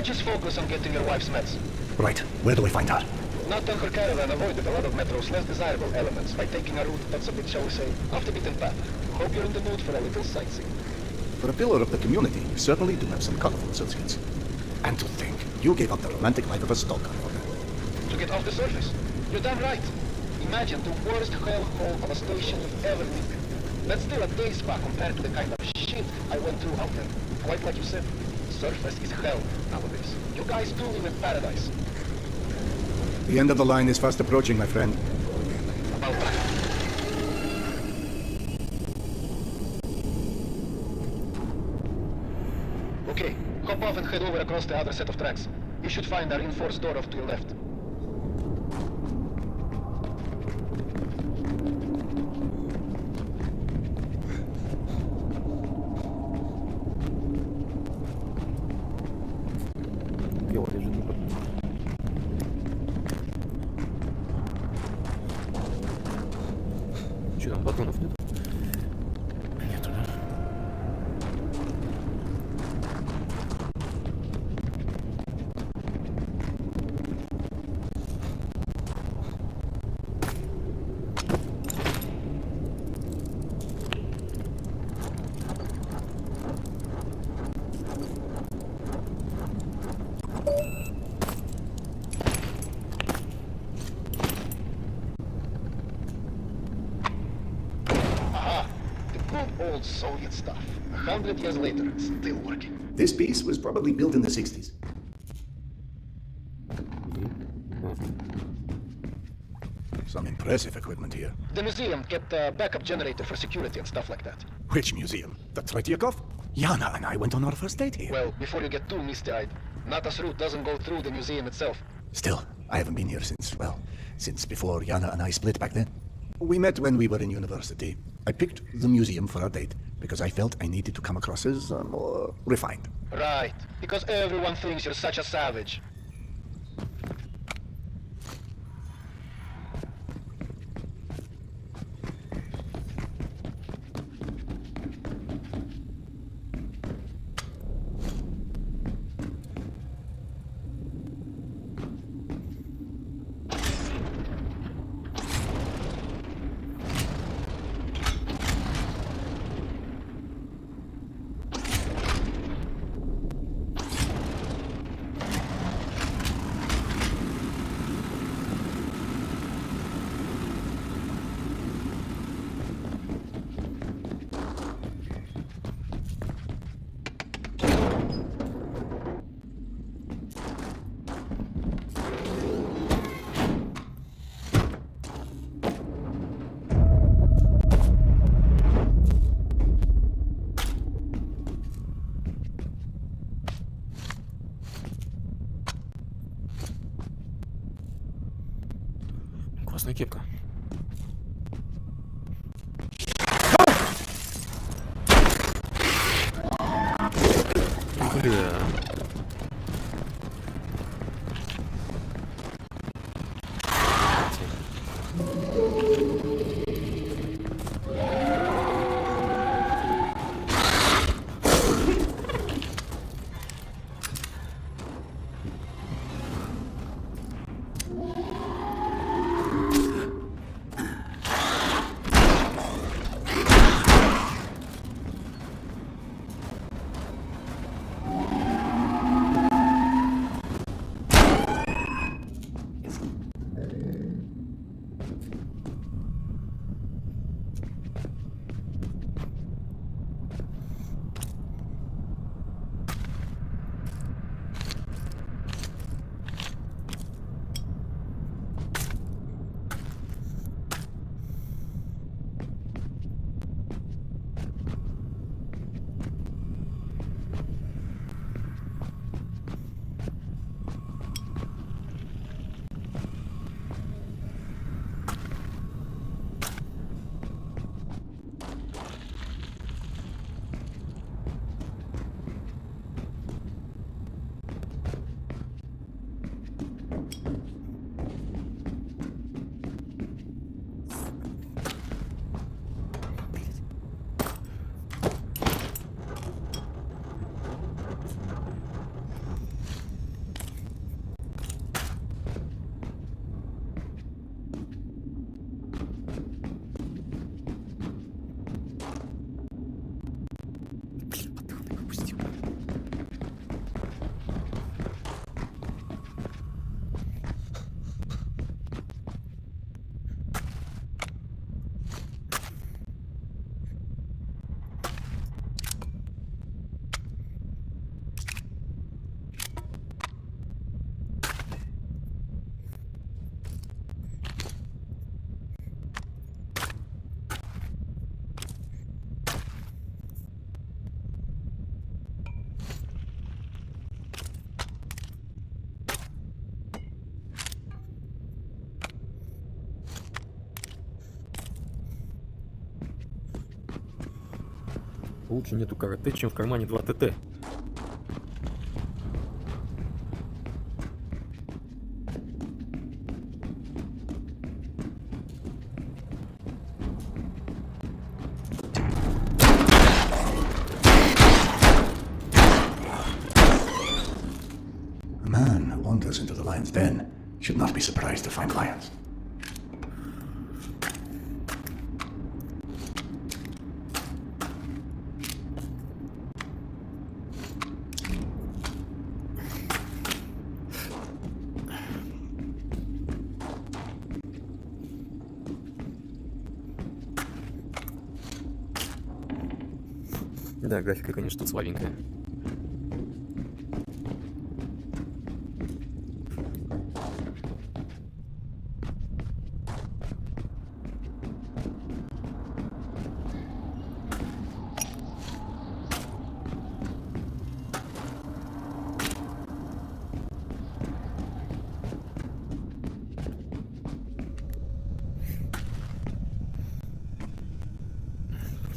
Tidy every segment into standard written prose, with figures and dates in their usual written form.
just focus on getting your wife's meds. Right. Where do we find her? Not on her caravan avoided a lot of Metro's less desirable elements by taking a route that's a bit, shall we say, off the beaten path. Hope you're in the mood for a little sightseeing. For a pillar of the community, you certainly do have some colorful associates. And to think, you gave up the romantic life of a stalker for her. To get off the surface. You're damn right. Imagine the worst hellhole of a station you've ever been. That's still a day spa compared to the kind of shit I went through out there. Quite like you said, surface is hell nowadays. You guys do live in paradise. The end of the line is fast approaching, my friend. About that. Okay, hop off and head over across the other set of tracks. You should find a reinforced door off to your left. Че там, патронов нет? Нету, да? Old Soviet stuff. 100 years later, still working. This piece was probably built in the 60s. Some impressive equipment here. The museum kept a backup generator for security and stuff like that. Which museum? The Tretiakov? Yana and I went on our first date here. Well, before you get too misty-eyed, Nata's route doesn't go through the museum itself. Still, I haven't been here since before Yana and I split back then. We met when we were in university. I picked the museum for our date because I felt I needed to come across as more refined. Right, because everyone thinks you're such a savage. Классная кепка. Бля. Лучше нету карате, чем в кармане 2 ТТ. A man who wanders into the lion's den should not be surprised to find lions. Да, графика, конечно, тут слабенькая.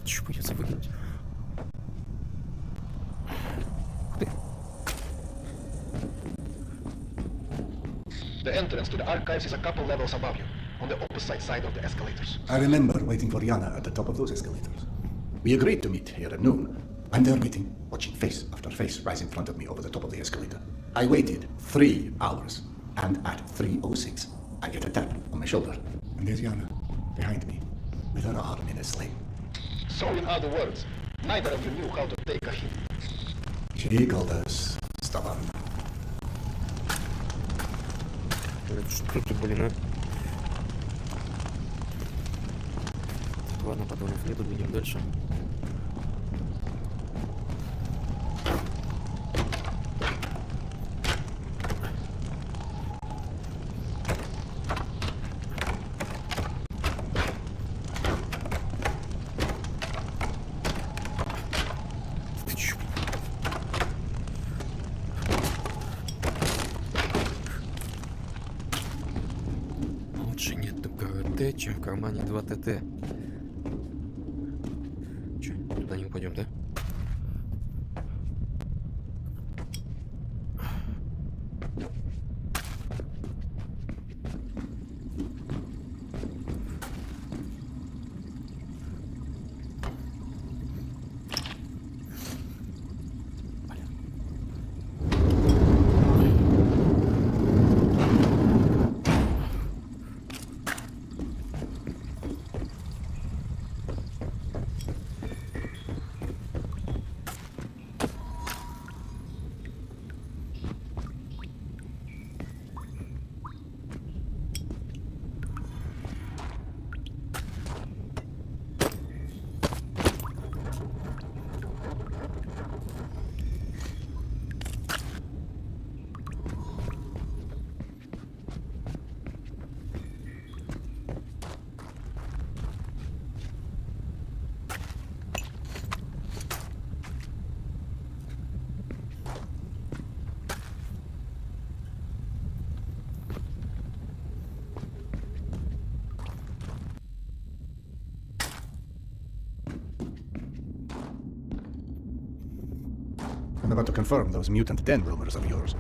Чё придется выкинуть? Ух ты. The entrance to the archives is a couple levels above you, on the opposite side of the escalators. I remember waiting for Yana at the top of those escalators. We agreed to meet here at noon. I'm there waiting, watching face after face rise in front of me over the top of the escalator. I waited 3 hours, and at 3:06, I get a tap on my shoulder. And there's Yana, behind me, with her arm in a sling. So in other words, neither of you knew how to take a hint. She called us stubborn. Что ты, блин, а? Ладно, патронов нету, двинем дальше. Ты чё? Лучше нету карате, чем в кармане 2 ТТ. Чё, туда не упадем, да? I'm about to confirm those mutant den rumors of yours.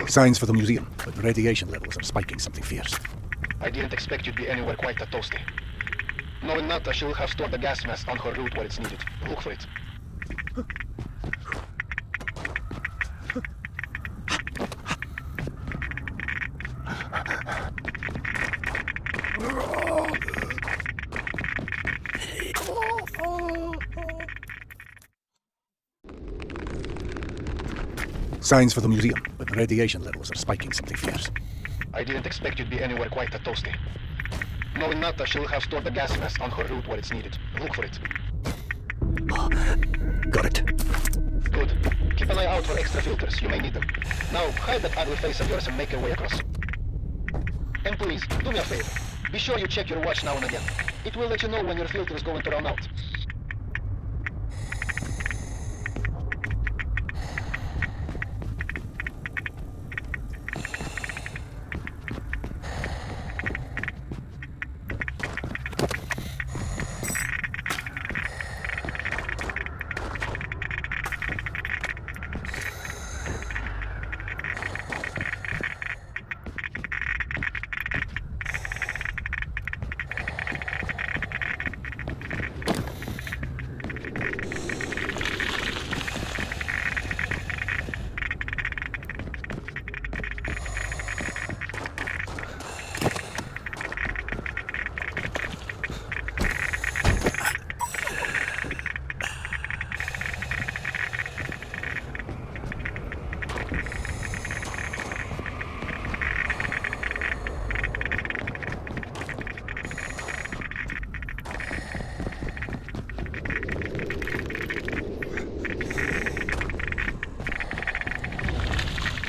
Signs for the museum, but the radiation levels are spiking something fierce. I didn't expect you'd be anywhere quite that toasty. Knowing Nata, she will have stored the gas mask on her route where it's needed. Look for it. Signs for the museum, but the radiation levels are spiking something fierce. I didn't expect you'd be anywhere quite that toasty. Knowing Nata, she will have stored the gas mask on her route where it's needed. Look for it. Got it. Good. Keep an eye out for extra filters. You may need them. Now, hide that ugly face of yours and make your way across. And please, do me a favor. Be sure you check your watch now and again. It will let you know when your filter is going to run out.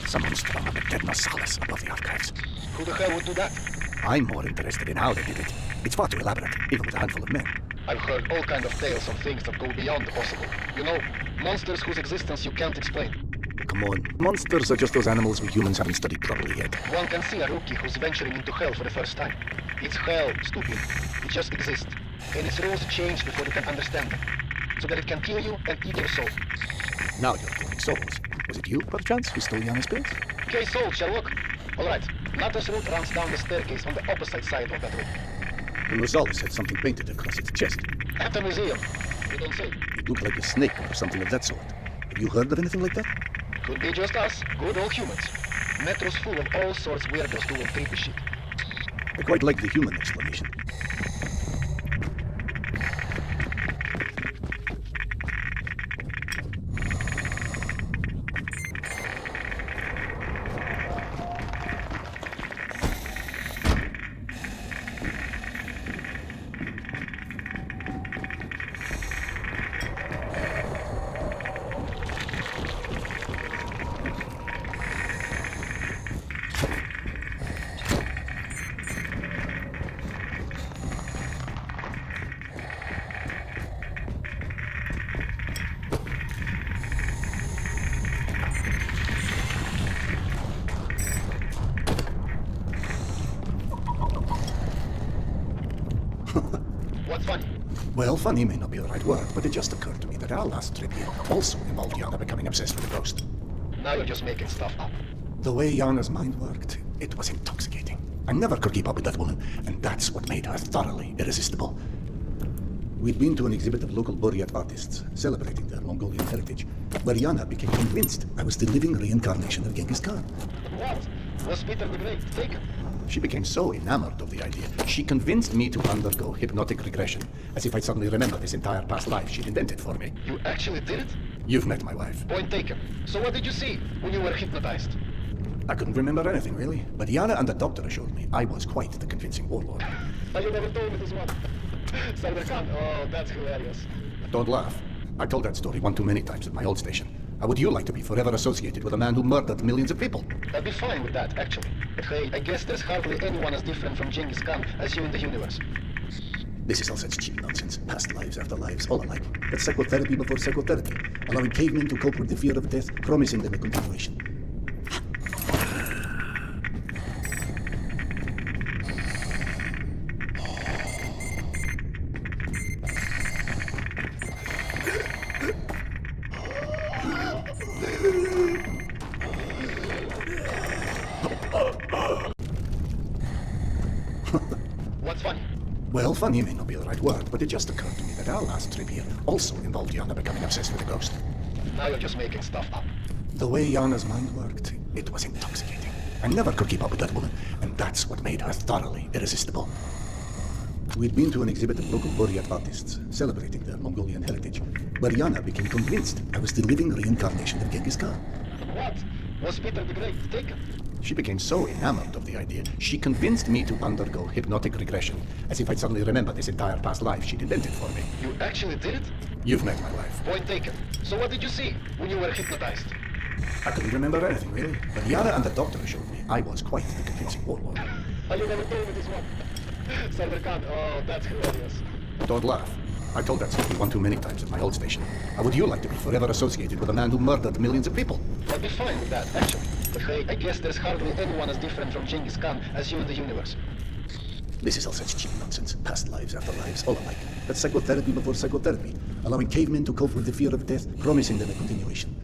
Someone's thrown up a dead Marsalis above the archives. Who the hell would do that? I'm more interested in how they did it. It's far too elaborate, even with a handful of men. I've heard all kinds of tales of things that go beyond the possible. You know, monsters whose existence you can't explain. Come on. Monsters are just those animals we humans haven't studied properly yet. One can see a rookie who's venturing into hell for the first time. It's hell, stupid. It just exists. And its rules change before you can understand them. So that it can kill you and eat your soul. Now you're throwing souls. Was it you, perchance, who stole Yana's pills? Okay, soul, Sherlock. Alright, Nata's route runs down the staircase on the opposite side of that room. And Rosales had something painted across its chest. At the museum. You don't say. It looked like a snake or something of that sort. Have you heard of anything like that? Could be just us, good old humans. Metro's full of all sorts weirdos doing creepy shit. I quite like the human explanation. What's funny? Well, funny may not be the right word, but it just occurred to me that our last trip here also involved Yana becoming obsessed with the ghost. Now you're just making stuff up. The way Yana's mind worked, it was intoxicating. I never could keep up with that woman, and that's what made her thoroughly irresistible. We'd been to an exhibit of local Buryat artists, celebrating their Mongolian heritage, where Yana became convinced I was the living reincarnation of Genghis Khan. What? Was Peter the Great taken? She became so enamored of the idea, she convinced me to undergo hypnotic regression, as if I'd suddenly remember this entire past life she'd invented for me. You actually did it? You've met my wife. Point taken. So what did you see when you were hypnotized? I couldn't remember anything, really, but Yana and the doctor assured me I was quite the convincing warlord. Oh, you never told me this one. Cyber Khan. Oh, that's hilarious. Don't laugh. I told that story one too many times at my old station. How would you like to be forever associated with a man who murdered millions of people? I'd be fine with that, actually. But hey, I guess there's hardly anyone as different from Genghis Khan as you in the universe. This is all such cheap nonsense. Past lives, after lives, all alike. That's psychotherapy before psychotherapy. Allowing cavemen to cope with the fear of death, promising them a continuation. funny may not be the right word, but it just occurred to me that our last trip here also involved Yana becoming obsessed with a ghost. Now you're just making stuff up. The way Yana's mind worked, it was intoxicating. I never could keep up with that woman, and that's what made her thoroughly irresistible. We'd been to an exhibit of local Buryat artists celebrating their Mongolian heritage, where Yana became convinced I was the living reincarnation of Genghis Khan. What? Was Peter the Great taken? She became so enamored of the idea, she convinced me to undergo hypnotic regression, as if I'd suddenly remember this entire past life she'd invented for me. You actually did it? You've met my wife. Point taken. So what did you see when you were hypnotized? I couldn't remember anything, really. But Yana and the doctor showed me I was quite the convincing warlord. Oh, you never told me this one. Server Khan, oh, that's hilarious. Don't laugh. I told that story one too many times at my old station. How would you like to be forever associated with a man who murdered millions of people? I'd be fine with that, actually. But hey, I guess there's hardly anyone as different from Genghis Khan as you in the universe. This is all such cheap nonsense. Past lives, after lives, all alike. That's psychotherapy before psychotherapy. Allowing cavemen to cope with the fear of death, promising them a continuation.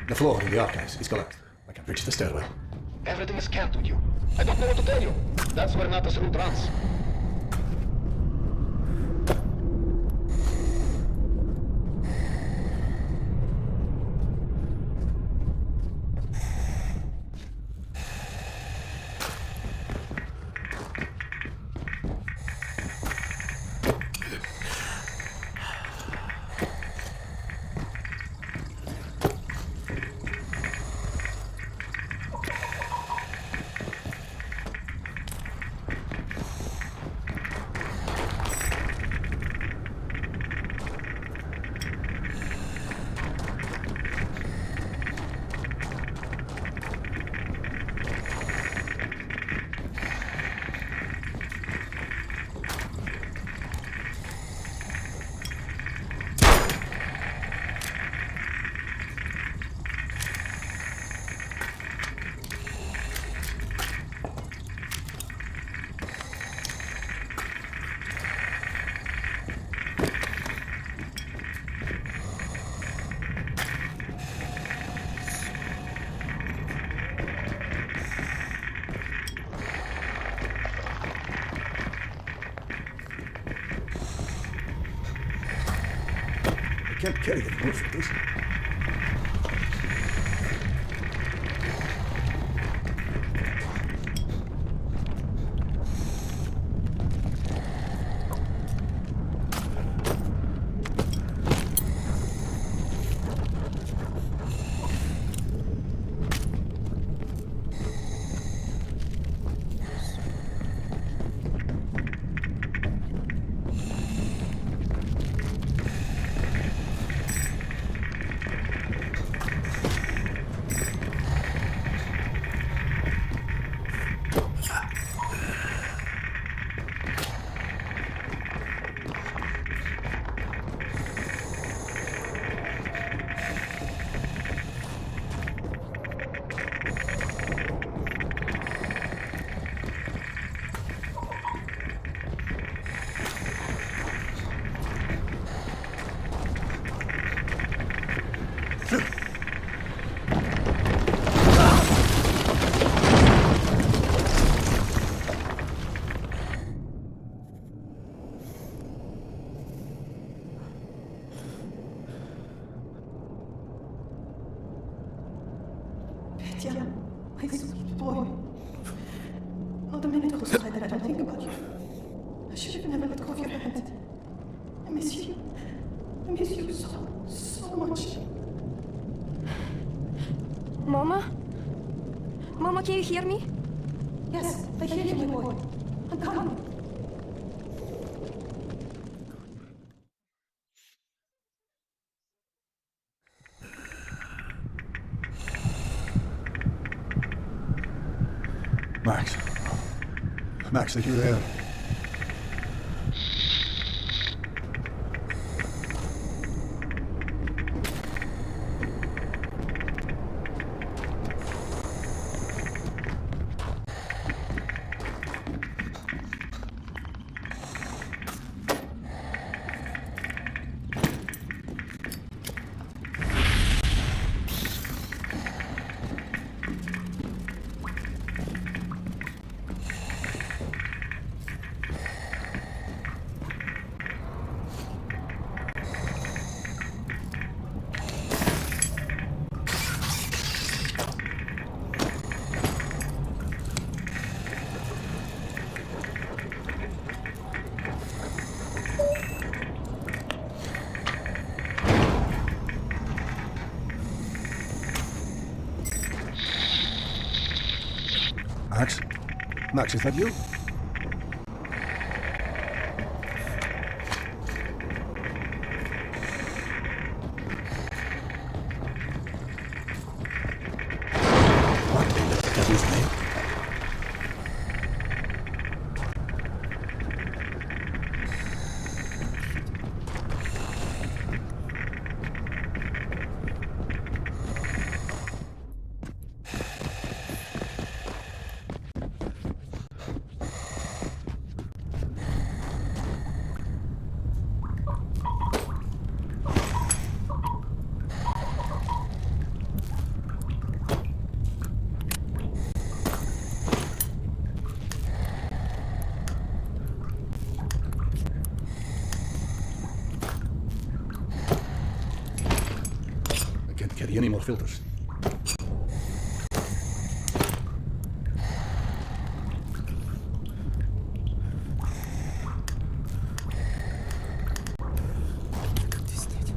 The floor in the archives is collapsed. I can reach the stairwell. Everything is scanned with you. I don't know what to tell you. That's where Nata's route runs. I can't carry any more photos. Petya, my sweet boy. Not a minute goes by that I don't think about you. I should have never let go of your hand. I miss you. I miss you so much. Mama? Mama, can you hear me? Yes, I hear you, my boy. I'm coming. Max. Max, are you there? Max? Max, is that you? What in the devil's name? Can't carry any more filters. Как здесь снять?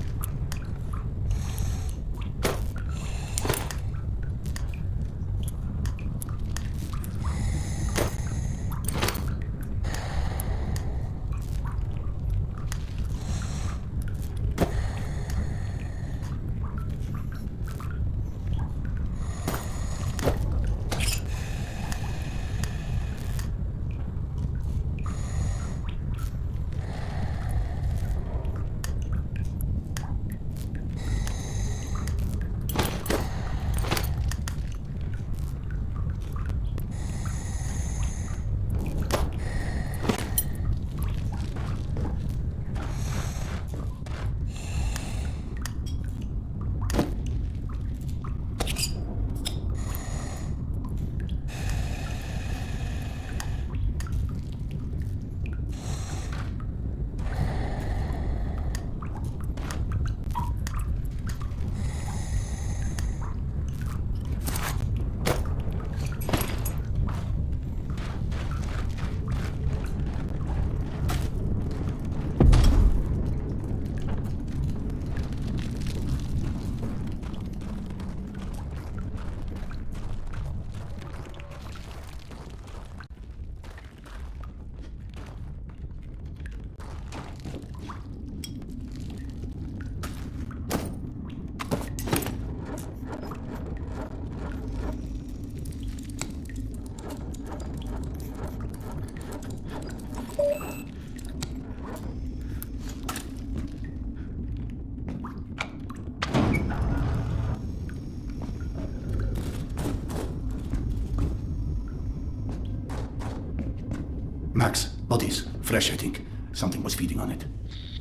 Max, bodies. Fresh, I think. Something was feeding on it.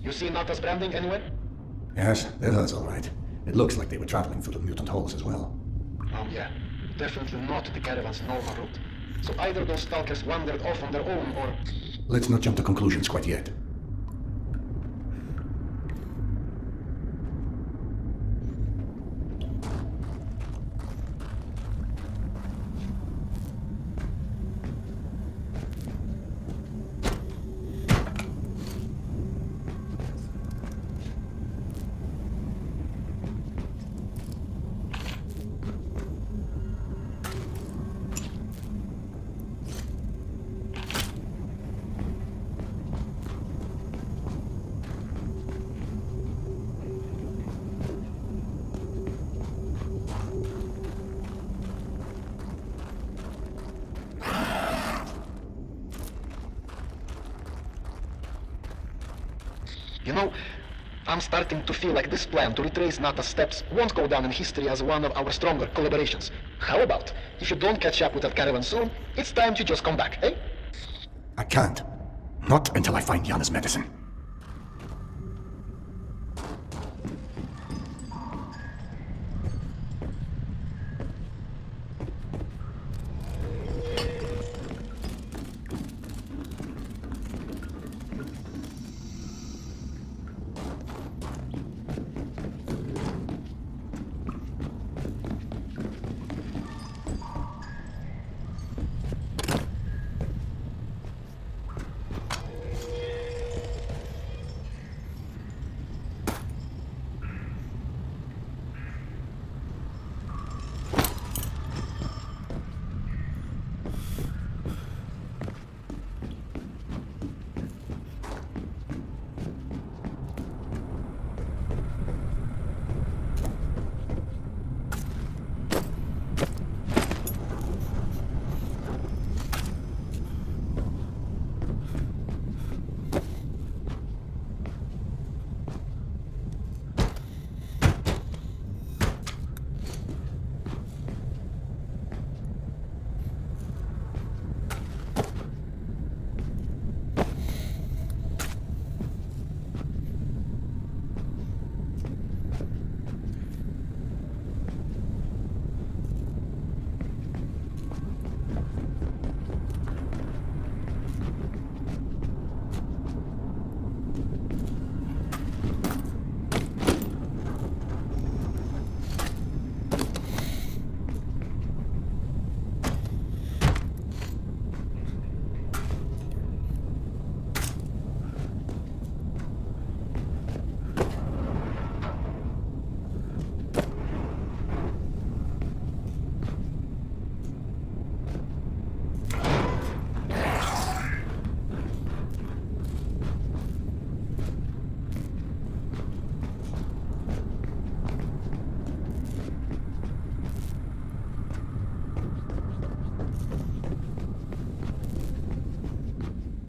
You see Natas branding anywhere? Yes, that's all right. It looks like they were traveling through the mutant halls as well. Oh yeah, definitely not the caravan's normal route. So either those stalkers wandered off on their own, or... Let's not jump to conclusions quite yet. You know, I'm starting to feel like this plan to retrace Nata's steps won't go down in history as one of our stronger collaborations. How about, if you don't catch up with that caravan soon, it's time to just come back, eh? I can't. Not until I find Yana's medicine.